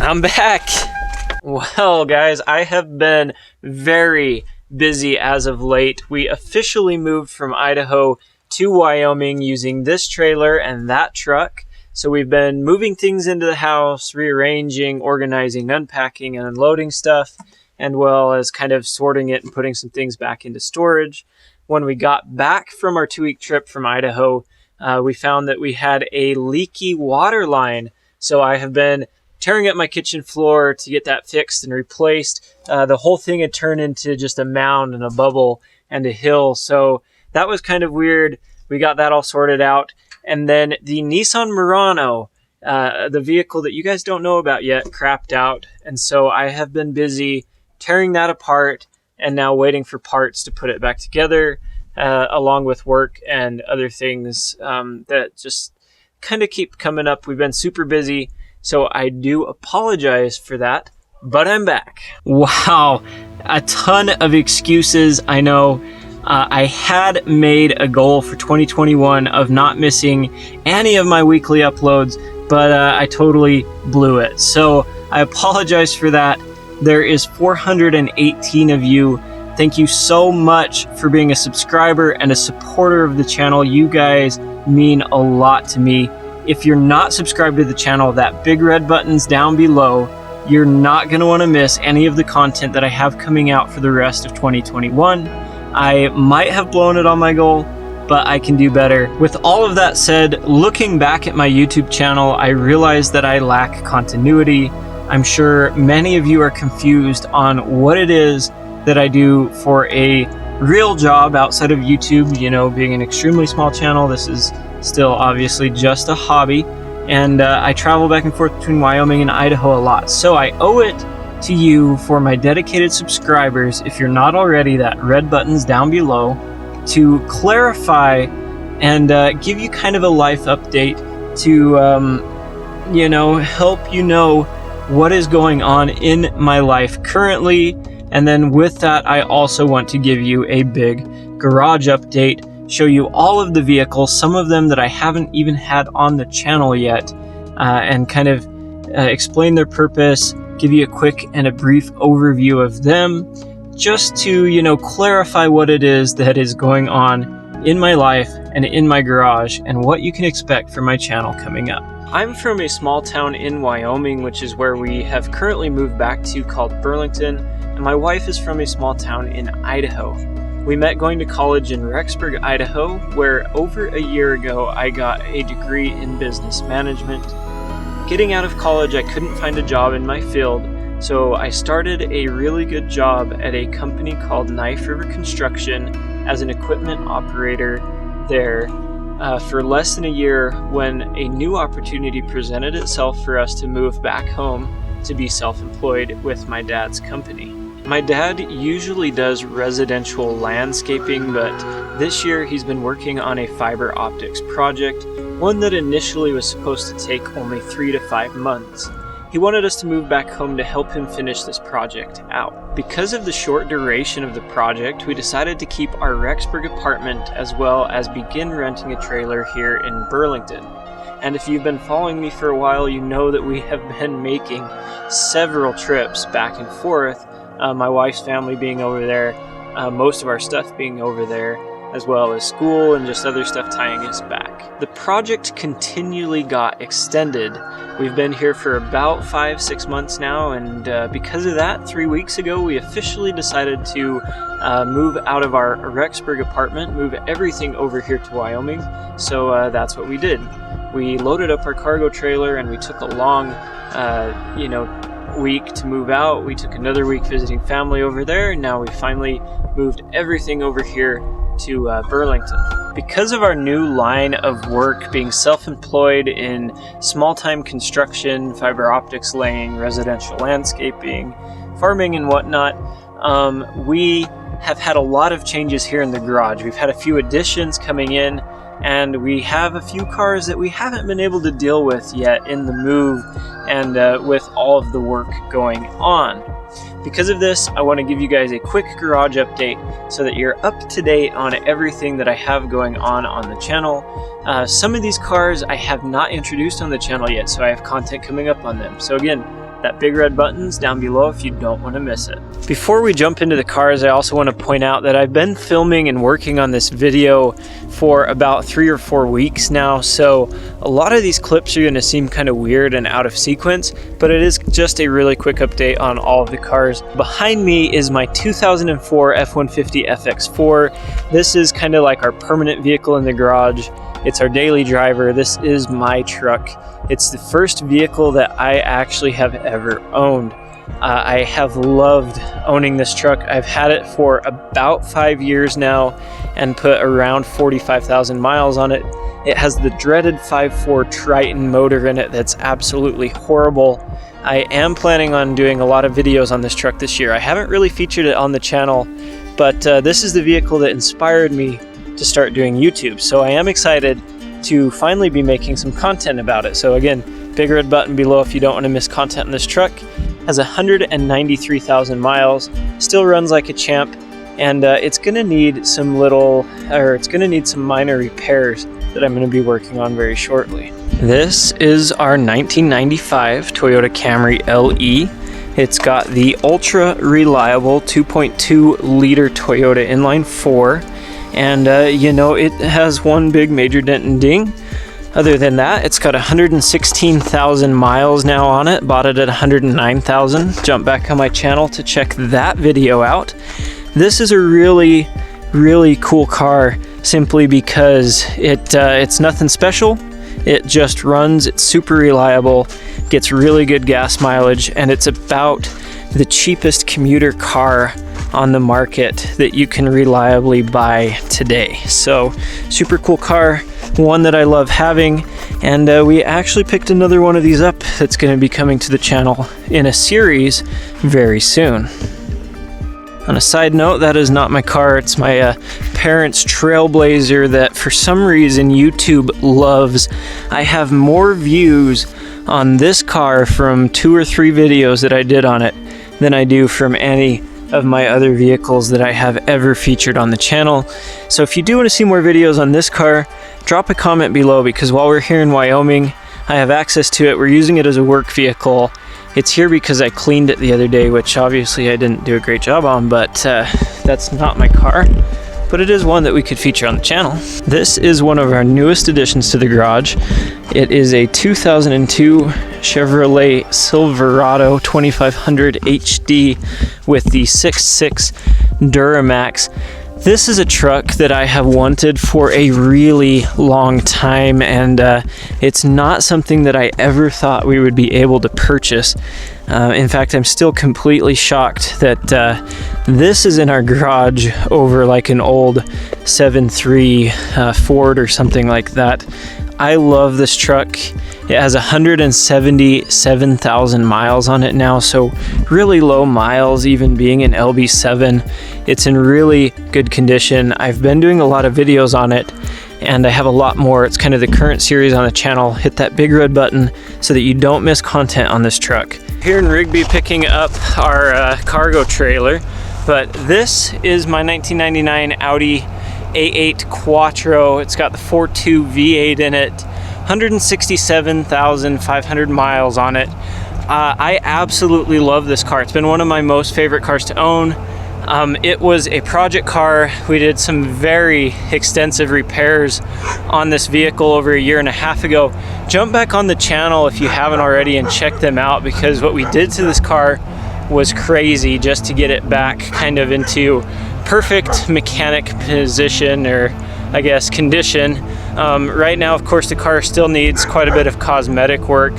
I'm back. Well, guys, I have been very busy as of late. We officially moved from Idaho to Wyoming using this trailer and that truck. So we've been moving things into the house, rearranging, organizing, unpacking, and unloading stuff, and well as kind of sorting it and putting some things back into storage. When we got back from our 2-week trip from Idaho, we found that we had a leaky water line. So I have been tearing up my kitchen floor to get that fixed and replaced. The whole thing had turned into just a mound and a bubble and a hill. So that was kind of weird. We got that all sorted out. And then the Nissan Murano, the vehicle that you guys don't know about yet, crapped out. And so I have been busy tearing that apart and now waiting for parts to put it back together, along with work and other things that just kind of keep coming up. We've been super busy. So I do apologize for that, but I'm back. Wow, a ton of excuses, I know. I had made a goal for 2021 of not missing any of my weekly uploads, but I totally blew it. So I apologize for that. There is 418 of you. Thank you so much for being a subscriber and a supporter of the channel. You guys mean a lot to me. If you're not subscribed to the channel, that big red button's down below. You're not going to want to miss any of the content that I have coming out for the rest of 2021. I might have blown it on my goal, but I can do better. With all of that said, looking back at my YouTube channel, I realize that I lack continuity. I'm sure many of you are confused on what it is that I do for a real job outside of YouTube. You know, being an extremely small channel, this is still obviously just a hobby, and I travel back and forth between Wyoming and Idaho a lot. So I owe it to you, for my dedicated subscribers, if you're not already, that red button's down below, to clarify and give you kind of a life update to, you know, help you know what is going on in my life currently. And then with that, I also want to give you a big garage update, show you all of the vehicles, some of them that I haven't even had on the channel yet, and kind of explain their purpose, give you a quick and a brief overview of them, just to, you know, clarify what it is that is going on in my life and in my garage and what you can expect from my channel coming up. I'm from a small town in Wyoming, which is where we have currently moved back to, called Burlington, and my wife is from a small town in Idaho. We met going to college in Rexburg, Idaho, where over a year ago I got a degree in business management. Getting out of college, I couldn't find a job in my field, so I started a really good job at a company called Knife River Construction as an equipment operator there for less than a year, when a new opportunity presented itself for us to move back home to be self-employed with my dad's company. My dad usually does residential landscaping, but this year he's been working on a fiber optics project, one that initially was supposed to take only 3 to 5 months. He wanted us to move back home to help him finish this project out. Because of the short duration of the project, we decided to keep our Rexburg apartment as well as begin renting a trailer here in Burlington. And if you've been following me for a while, you know that we have been making several trips back and forth, my wife's family being over there, most of our stuff being over there, as well as school and just other stuff tying us back. The project continually got extended. We've been here for about 5-6 months now, and because of that, 3 weeks ago we officially decided to move out of our Rexburg apartment, move everything over here to Wyoming. So that's what we did. We loaded up our cargo trailer and we took a long, week to move out. We took another week visiting family over there, and now we finally moved everything over here to Burlington. Because of our new line of work, being self-employed in small-time construction, fiber optics laying, residential landscaping, farming and whatnot, we have had a lot of changes here in the garage. We've had a few additions coming in, and we have a few cars that we haven't been able to deal with yet in the move and with all of the work going on. Because of this, I want to give you guys a quick garage update so that you're up to date on everything that I have going on the channel. Some of these cars I have not introduced on the channel yet, so I have content coming up on them. So again, that big red button's down below if you don't want to miss it. Before we jump into the cars, I also want to point out that I've been filming and working on this video for about 3 or 4 weeks now, so a lot of these clips are going to seem kind of weird and out of sequence, but it is just a really quick update on all of the cars. Behind me is my 2004 F-150 FX4. This is kind of like our permanent vehicle in the garage. It's our daily driver. This is my truck. It's the first vehicle that I actually have ever owned. I have loved owning this truck. I've had it for about 5 years now and put around 45,000 miles on it. It has the dreaded 5.4 Triton motor in it that's absolutely horrible. I am planning on doing a lot of videos on this truck this year. I haven't really featured it on the channel, but this is the vehicle that inspired me to start doing YouTube. So I am excited to finally be making some content about it. So again, big red button below if you don't want to miss content on this truck. Has 193,000 miles, still runs like a champ, and it's gonna need some minor repairs that I'm gonna be working on very shortly. This is our 1995 Toyota Camry LE. It's got the ultra reliable 2.2 liter Toyota inline 4, and it has one big major dent and ding. Other than that, it's got 116,000 miles now on it. Bought it at 109,000. Jump back on my channel to check that video out. This is a really, really cool car simply because it's nothing special. It just runs, it's super reliable, gets really good gas mileage, and it's about the cheapest commuter car on the market that you can reliably buy today. So super cool car, one that I love having, and we actually picked another one of these up that's going to be coming to the channel in a series very soon. On a side note, that is not my car. It's my parents' Trailblazer that for some reason YouTube loves. I have more views on this car from 2 or 3 videos that I did on it than I do from any of my other vehicles that I have ever featured on the channel. So if you do want to see more videos on this car, drop a comment below, because while we're here in Wyoming, I have access to it. We're using it as a work vehicle. It's here because I cleaned it the other day, which obviously I didn't do a great job on, but that's not my car. But it is one that we could feature on the channel. This is one of our newest additions to the garage. It is a 2002 Chevrolet Silverado 2500 HD with the 6.6 Duramax. This is a truck that I have wanted for a really long time, and it's not something that I ever thought we would be able to purchase. In fact, I'm still completely shocked that this is in our garage over like an old 7.3 Ford or something like that. I love this truck. It has 177,000 miles on it now, so really low miles, even being an LB7. It's in really good condition. I've been doing a lot of videos on it, and I have a lot more. It's kind of the current series on the channel. Hit that big red button so that you don't miss content on this truck. Here in Rigby picking up our cargo trailer, but this is my 1999 Audi A8 Quattro. It's got the 4.2 V8 in it, 167,500 miles on it. I absolutely love this car. It's been one of my most favorite cars to own. It was a project car. We did some very extensive repairs on this vehicle over a year and a half ago. Jump back on the channel if you haven't already and check them out, because what we did to this car was crazy just to get it back kind of into perfect mechanic position, or I guess condition. Right now, of course, the car still needs quite a bit of cosmetic work,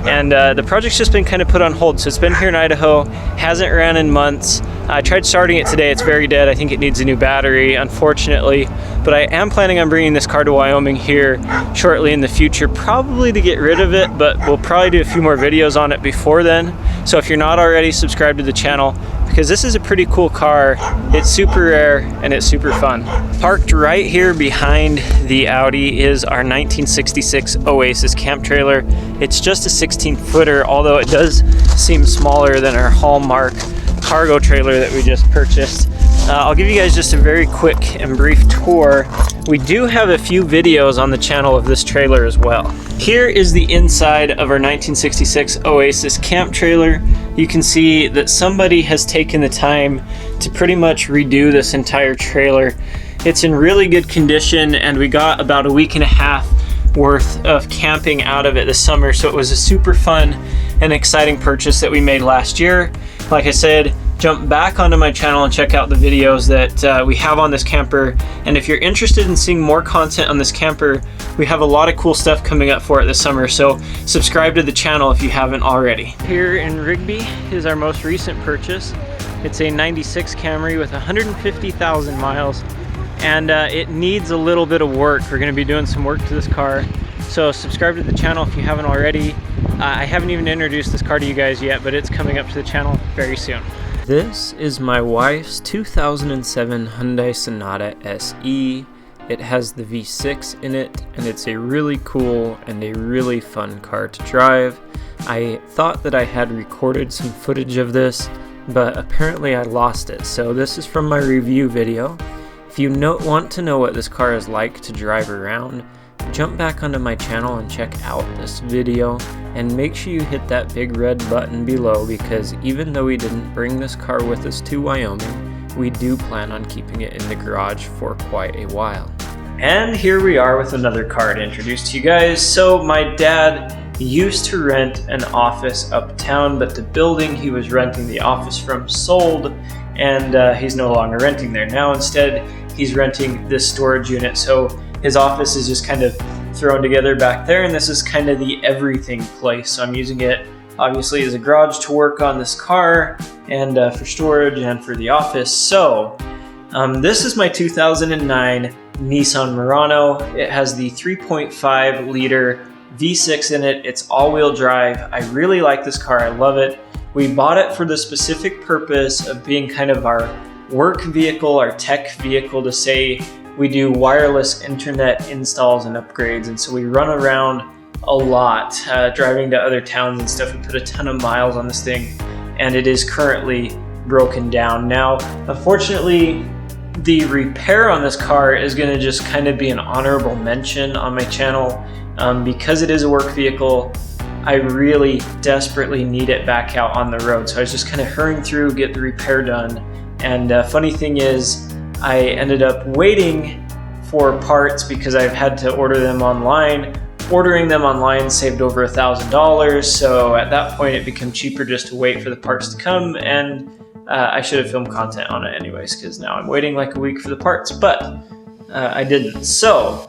and the project's just been kind of put on hold. So it's been here in Idaho, hasn't ran in months. I tried starting it today, it's very dead. I think it needs a new battery, unfortunately, but I am planning on bringing this car to Wyoming here shortly in the future, probably to get rid of it, but we'll probably do a few more videos on it before then. So if you're not already subscribed to the channel, because this is a pretty cool car, it's super rare and it's super fun. Parked right here behind the Audi is our 1966 Oasis camp trailer. It's just a 16-footer, although it does seem smaller than our Hallmark cargo trailer that we just purchased. I'll give you guys just a very quick and brief tour we do have a few videos on the channel of this trailer as well. Here is the inside of our 1966 Oasis camp trailer. You can see that somebody has taken the time to pretty much redo this entire trailer. It's in really good condition, and we got about a week and a half worth of camping out of it this summer, so it was a super fun and exciting purchase that we made last year. Like I said, jump back onto my channel and check out the videos that we have on this camper. And if you're interested in seeing more content on this camper, we have a lot of cool stuff coming up for it this summer, so subscribe to the channel if you haven't already. Here in Rigby is our most recent purchase. It's a 96 Camry with 150,000 miles, and it needs a little bit of work. We're going to be doing some work to this car, so subscribe to the channel if you haven't already. I haven't even introduced this car to you guys yet, but it's coming up to the channel very soon. This is my wife's 2007 Hyundai Sonata SE. It has the V6 in it, and it's a really cool and a really fun car to drive. I thought that I had recorded some footage of this, but apparently I lost it, so this is from my review video. If you want to know what this car is like to drive around, jump back onto my channel and check out this video, and make sure you hit that big red button below, because even though we didn't bring this car with us to Wyoming, we do plan on keeping it in the garage for quite a while. And here we are with another car to introduce to you guys. So my dad used to rent an office uptown, but the building he was renting the office from sold, and he's no longer renting there. Now instead, he's renting this storage unit, so his office is just kind of thrown together back there, and this is kind of the everything place. So I'm using it obviously as a garage to work on this car, and for storage and for the office. So this is my 2009 Nissan Murano. It has the 3.5 liter V6 in it. It's all-wheel drive. I really like this car. I love it. We bought it for the specific purpose of being kind of our work vehicle, our tech vehicle, to say we do wireless internet installs and upgrades, and so we run around a lot, driving to other towns and stuff. We put a ton of miles on this thing, and it is currently broken down. Now, unfortunately, the repair on this car is going to just kind of be an honorable mention on my channel. Because it is a work vehicle, I really desperately need it back out on the road. So I was just kind of hurrying through, get the repair done. And funny thing is, I ended up waiting for parts because I've had to order them online. Ordering them online saved over $1,000. So at that point, it became cheaper just to wait for the parts to come. And I should have filmed content on it anyways, because now I'm waiting like a week for the parts, but I didn't. So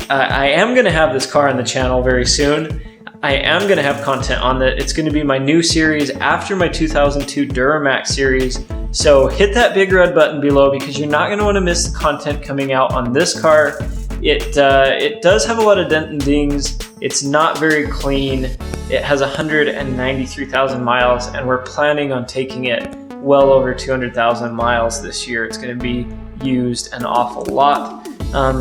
I am going to have this car on the channel very soon. I am going to have content on it. It's going to be my new series after my 2002 Duramax series. So hit that big red button below, because you're not going to want to miss the content coming out on this car. It does have a lot of dent and dings. It's not very clean. It has 193,000 miles, and we're planning on taking it well over 200,000 miles this year. It's going to be used an awful lot.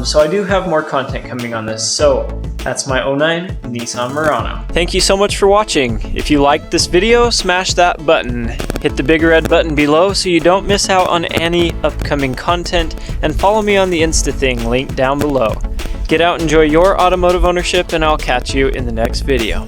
So I do have more content coming on this. So that's my 09 Nissan Murano. Thank you so much for watching. If you liked this video, smash that button. Hit the big red button below so you don't miss out on any upcoming content, and follow me on the Insta thing linked down below. Get out, enjoy your automotive ownership, and I'll catch you in the next video.